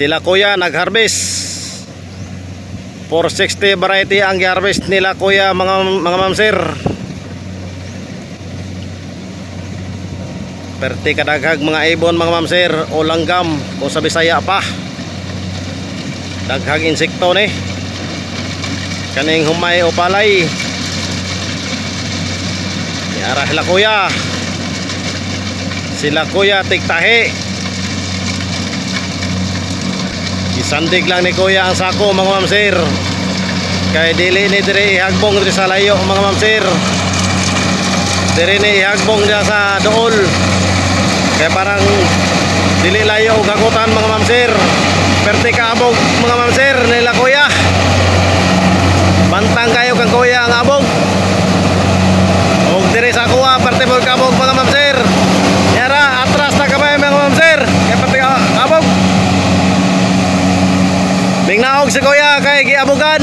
Sila kuya nag-harvest. 460 variety ang i-harvest nila kuya mga mamsir. Perti kadaghag mga ibon mga mamsir o langgam o sa Bisaya pa. Daghag insekto ni. Kaning humay o palay. Yara sila kuya. Sila kuya tigtahi. Isandig lang ni kuya ang sako mga mamsir. Kay dili ni diri ihagbong diri sa layo mga mamsir. Diri ni ihagbong dia sa dool. Kaya parang dili layo og hagutan mga mamsir. Perti kaabog mga mamsir nila kuya. Bantang kayo kang kuya ang abog. Og diri sa kuha perti mo kabog mga mamsir. Yara atras na kamay mga mamsir. Kaya perti kabog. Mingnaog si kuya kay giabogan.